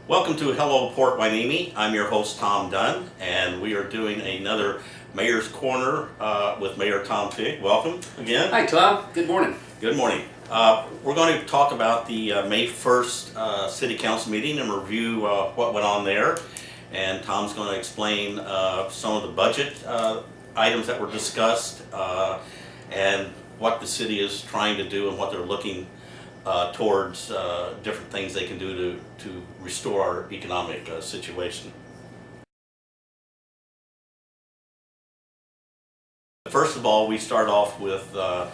Welcome to Hello Port Hueneme. I'm your host Tom Dunn, and we are doing another Mayor's Corner with Mayor Tom Figg. Welcome again. Hi Tom, good morning. Good morning. We're going to talk about the May 1st City Council meeting and review what went on there. And Tom's going to explain some of the budget items that were discussed and what the city is trying to do and what they're looking towards different things they can do to restore our economic situation. First of all, we start off with a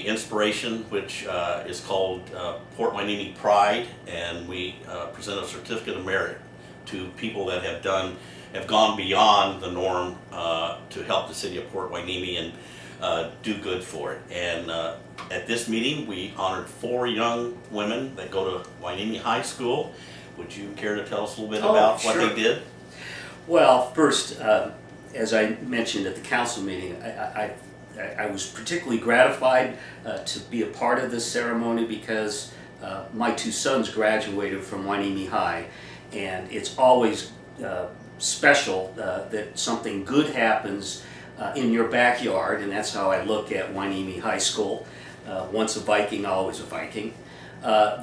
inspiration which is called Port Hueneme Pride, and we present a certificate of merit to people that have gone beyond the norm to help the city of Port Hueneme and do good for it. And at this meeting, we honored 4 young women that go to Hueneme High School. Would you care to tell us a little bit about what they did? Well, first, as I mentioned at the council meeting, I was particularly gratified to be a part of this ceremony because my 2 sons graduated from Hueneme High, and it's always special that something good happens in your backyard, and that's how I look at Hueneme High School. Once a Viking, always a Viking.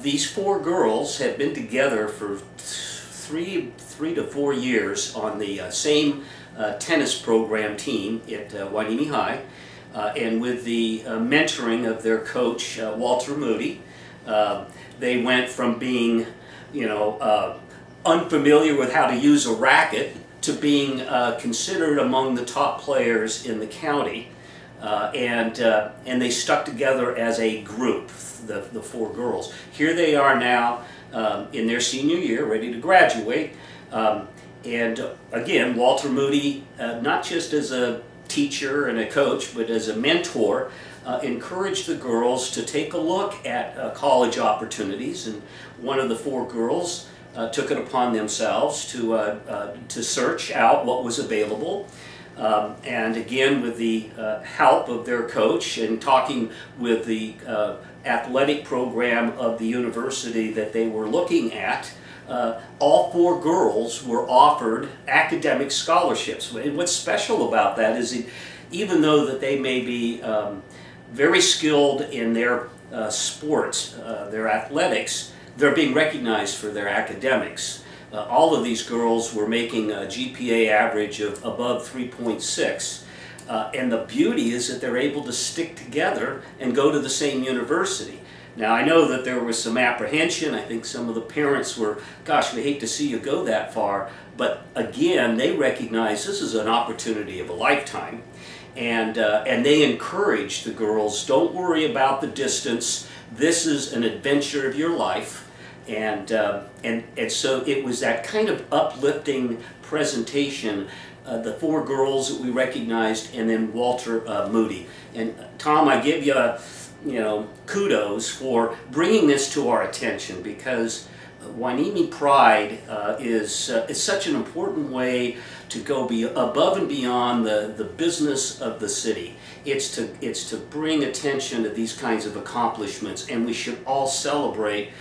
These 4 girls had been together for 3 to 4 years on the same tennis program team at Hueneme High, and with the mentoring of their coach, Walter Moody, they went from being, unfamiliar with how to use a racket to being considered among the top players in the county, and they stuck together as a group, the 4 girls. Here they are now in their senior year, ready to graduate, and again, Walter Moody, not just as a teacher and a coach, but as a mentor, encouraged the girls to take a look at college opportunities, and one of the 4 girls took it upon themselves to search out what was available. And again, with the help of their coach and talking with the athletic program of the university that they were looking at, all 4 girls were offered academic scholarships. And what's special about that is even though that they may be very skilled in their sports, their athletics, they're being recognized for their academics. All of these girls were making a GPA average of above 3.6. And the beauty is that they're able to stick together and go to the same university. Now, I know that there was some apprehension. I think some of the parents were, gosh, we hate to see you go that far. But again, they recognize this is an opportunity of a lifetime. And they encourage the girls, don't worry about the distance. This is an adventure of your life. And so it was that kind of uplifting presentation, the 4 girls that we recognized, and then Walter Moody. And Tom, I give you, kudos for bringing this to our attention, because Hueneme Pride is such an important way to go above and beyond the business of the city. It's to bring attention to these kinds of accomplishments, and we should all celebrate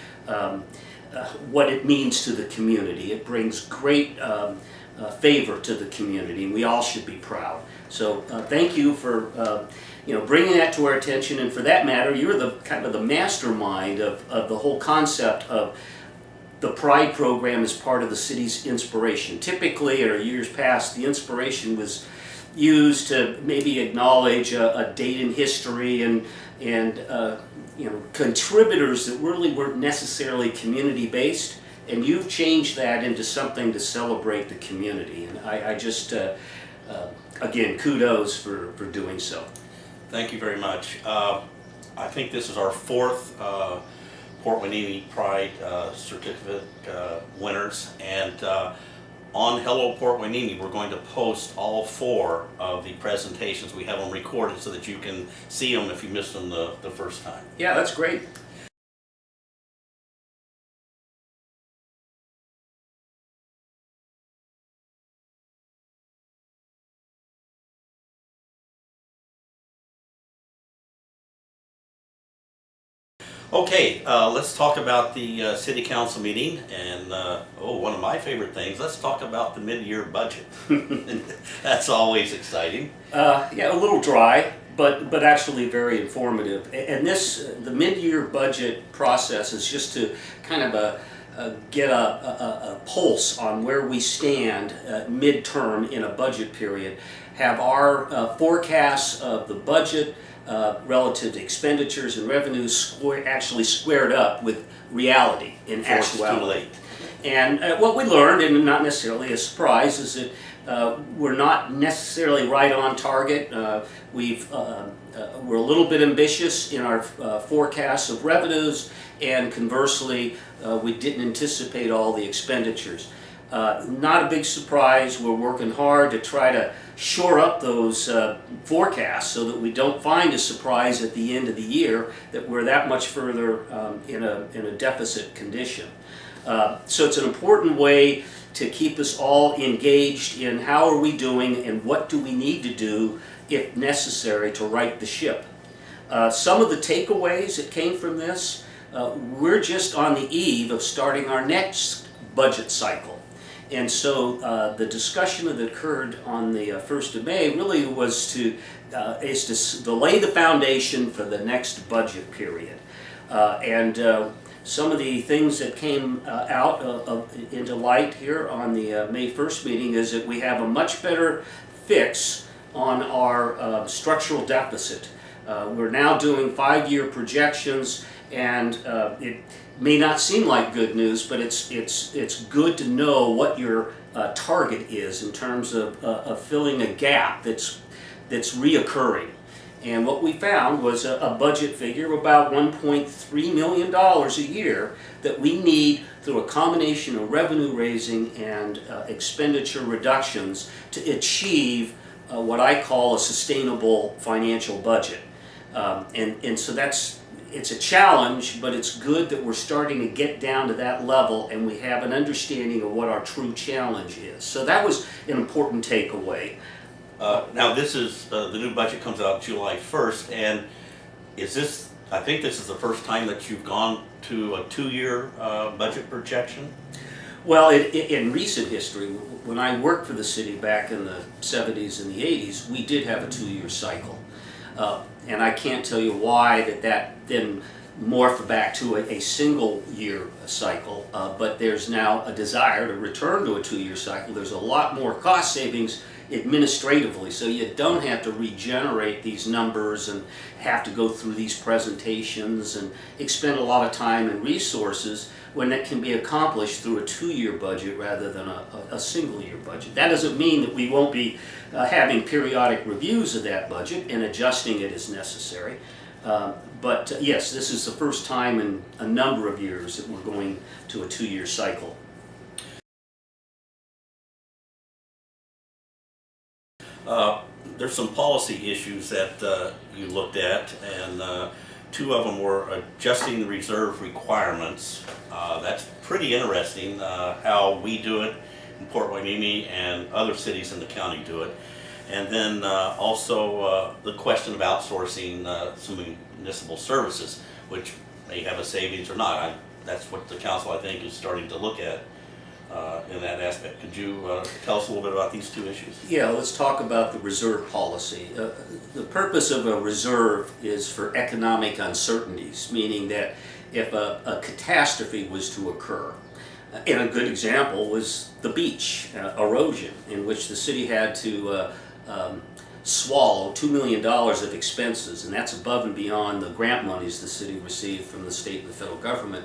what it means to the community. It brings great favor to the community, and we all should be proud. So thank you for bringing that to our attention, and for that matter, you're the kind of the mastermind of the whole concept of the Pride program as part of the city's inspiration. Typically, or years past, the inspiration was used to maybe acknowledge a date in history and contributors that really weren't necessarily community-based, and you've changed that into something to celebrate the community. And I just, again, kudos for doing so. Thank you very much. I think this is our 4th Port Hueneme Pride certificate winners, and on Hello Port Hueneme, we're going to post all 4 of the presentations. We have them recorded so that you can see them if you missed them the first time. Yeah, that's great. Okay, let's talk about the city council meeting, and one of my favorite things, let's talk about the mid-year budget. That's always exciting. Yeah, a little dry, but actually very informative. And the mid-year budget process is just to kind of get a pulse on where we stand midterm in a budget period, have our forecasts of the budget relative to expenditures and revenues actually squared up with reality in actuality. Too late. And what we learned, and not necessarily a surprise, is that we're not necessarily right on target. We're a little bit ambitious in our forecasts of revenues, and conversely, we didn't anticipate all the expenditures. Not a big surprise. We're working hard to try to shore up those forecasts so that we don't find a surprise at the end of the year that we're that much further in a deficit condition. So it's an important way to keep us all engaged in how are we doing and what do we need to do if necessary to right the ship. Some of the takeaways that came from this, we're just on the eve of starting our next budget cycle. And so the discussion that occurred on the 1st of May really was to lay the foundation for the next budget period. Some of the things that came into light here on the May 1st meeting is that we have a much better fix on our structural deficit. We're now doing 5-year projections, and it may not seem like good news, but it's good to know what your target is in terms of filling a gap that's reoccurring. And what we found was a budget figure of about $1.3 million a year that we need through a combination of revenue raising and expenditure reductions to achieve what I call a sustainable financial budget. And so it's a challenge, but it's good that we're starting to get down to that level and we have an understanding of what our true challenge is. So that was an important takeaway. Now this is, the new budget comes out July 1st, and I think this is the first time that you've gone to a 2-year budget projection? Well, in recent history, when I worked for the city back in the 70s and the 80s, we did have a 2-year cycle. And I can't tell you why that then morphed back to a single year cycle, but there's now a desire to return to a 2-year cycle. There's a lot more cost savings administratively, so you don't have to regenerate these numbers and have to go through these presentations and expend a lot of time and resources when that can be accomplished through a 2-year budget rather than a single-year budget. That doesn't mean that we won't be having periodic reviews of that budget and adjusting it as necessary. But yes, this is the first time in a number of years that we're going to a 2-year cycle. There's some policy issues that you looked at, and 2 of them were adjusting the reserve requirements. That's pretty interesting how we do it in Port Hueneme and other cities in the county do it. And then also the question of outsourcing some municipal services, which may have a savings or not. That's what the council, I think, is starting to look at in that aspect. Could you tell us a little bit about these 2 issues? Yeah, let's talk about the reserve policy. The purpose of a reserve is for economic uncertainties, meaning that if a catastrophe was to occur, and a good example was the beach erosion, in which the city had to swallow $2 million of expenses, and that's above and beyond the grant monies the city received from the state and the federal government.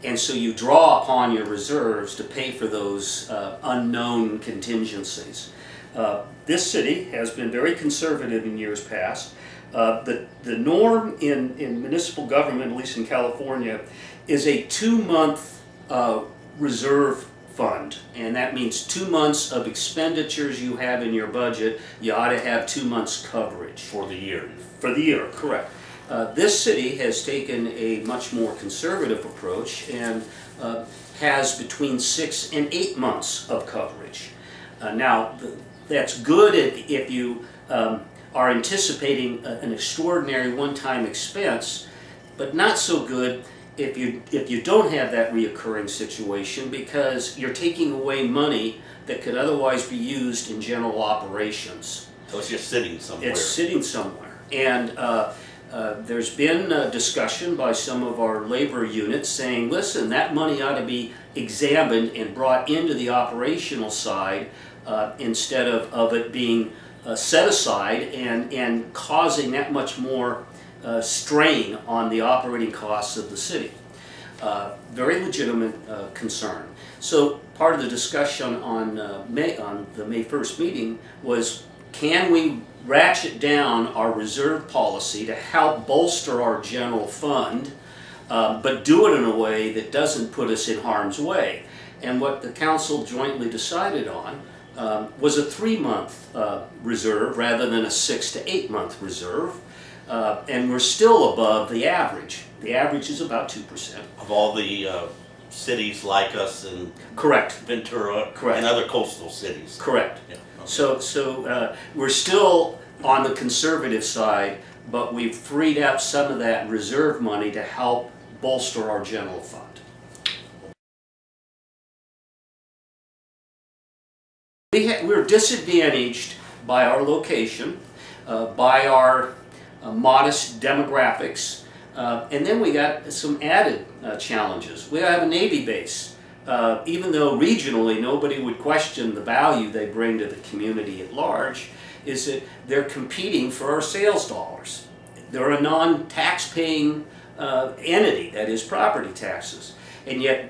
And so you draw upon your reserves to pay for those unknown contingencies. This city has been very conservative in years past. The norm in municipal government, at least in California, is a 2-month reserve fund, and that means 2 months of expenditures you have in your budget. You ought to have 2 months coverage For the year. For the year, correct. This city has taken a much more conservative approach and has between 6 and 8 months of coverage. Now, that's good if you are anticipating an extraordinary one-time expense, but not so good if you don't have that reoccurring situation, because you're taking away money that could otherwise be used in general operations. So it's just sitting somewhere. It's sitting somewhere. And there's been a discussion by some of our labor units saying, listen, that money ought to be examined and brought into the operational side instead of it being set aside and causing that much more strain on the operating costs of the city. Very legitimate concern. So part of the discussion on the May 1st meeting was, can we ratchet down our reserve policy to help bolster our general fund, but do it in a way that doesn't put us in harm's way? And what the council jointly decided on was a 3-month reserve rather than a 6 to 8 month reserve. And we're still above the average. The average is about 2%. Of all the cities like us in Correct. Ventura Correct. and other coastal cities. Correct. Yeah. Okay. So we're still on the conservative side, but we've freed up some of that reserve money to help bolster our general fund. We're disadvantaged by our location, by our modest demographics, and then we got some added challenges. We have a Navy base. Even though regionally nobody would question the value they bring to the community at large, is that they're competing for our sales dollars. They're a non-tax-paying entity, that is property taxes, and yet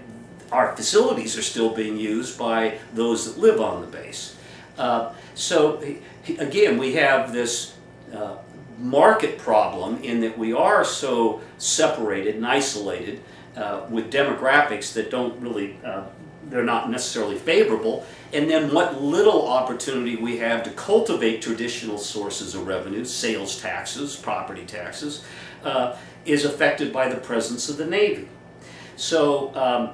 our facilities are still being used by those that live on the base. So again, we have this market problem in that we are so separated and isolated with demographics that don't really, they're not necessarily favorable, and then what little opportunity we have to cultivate traditional sources of revenue, sales taxes, property taxes, is affected by the presence of the Navy. So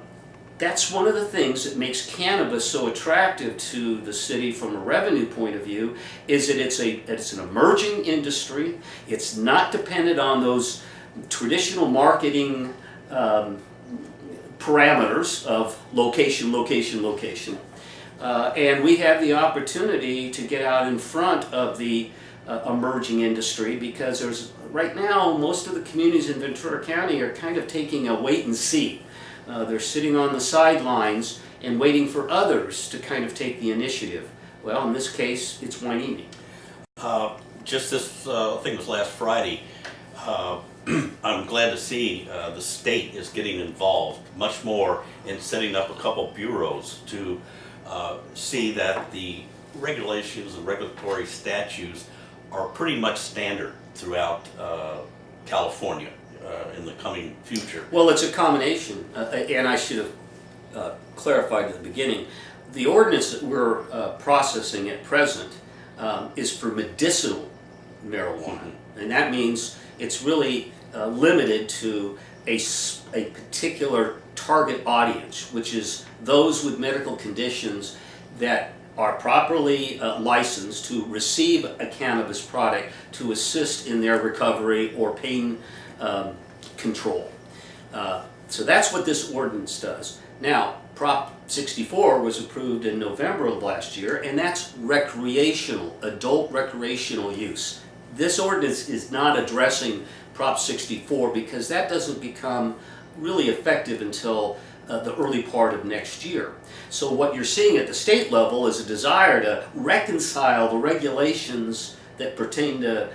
that's one of the things that makes cannabis so attractive to the city from a revenue point of view, is that it's an emerging industry. It's not dependent on those traditional marketing parameters of location, location, location. And we have the opportunity to get out in front of the emerging industry, because right now most of the communities in Ventura County are kind of taking a wait and see. They're sitting on the sidelines and waiting for others to kind of take the initiative. Well, in this case, it's Hueneme. Just this, I think it was last Friday, I'm glad to see the state is getting involved much more in setting up a couple bureaus to see that the regulations and regulatory statutes are pretty much standard throughout California in the coming future. Well, it's a combination, and I should have clarified at the beginning. The ordinance that we're processing at present is for medicinal marijuana, and that means it's really limited to a particular target audience, which is those with medical conditions that are properly licensed to receive a cannabis product to assist in their recovery or pain control. So that's what this ordinance does. Now, Prop 64 was approved in November of last year, and that's recreational, adult recreational use. This ordinance is not addressing Prop 64 because that doesn't become really effective until the early part of next year. So what you're seeing at the state level is a desire to reconcile the regulations that pertain to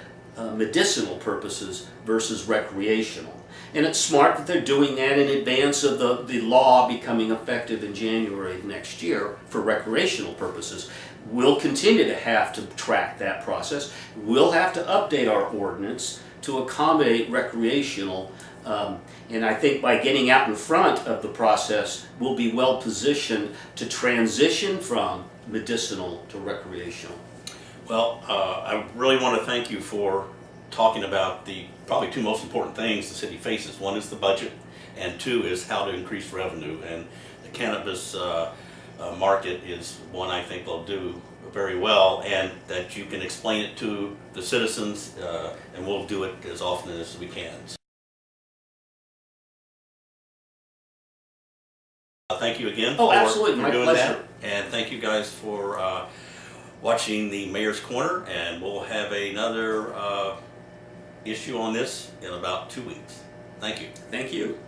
medicinal purposes versus recreational. And it's smart that they're doing that in advance of the law becoming effective in January of next year for recreational purposes. We'll continue to have to track that process. We'll have to update our ordinance to accommodate recreational, and I think by getting out in front of the process, we'll be well positioned to transition from medicinal to recreational. Well, I really want to thank you for talking about the probably two most important things the city faces. One is the budget, and two is how to increase revenue. And the cannabis market is one I think they'll do very well, and that you can explain it to the citizens, and we'll do it as often as we can. Thank you again Oh, for, absolutely. for My doing pleasure. that. And thank you guys for watching the Mayor's Corner, and we'll have another issue on this in about 2 weeks. Thank you. Thank you.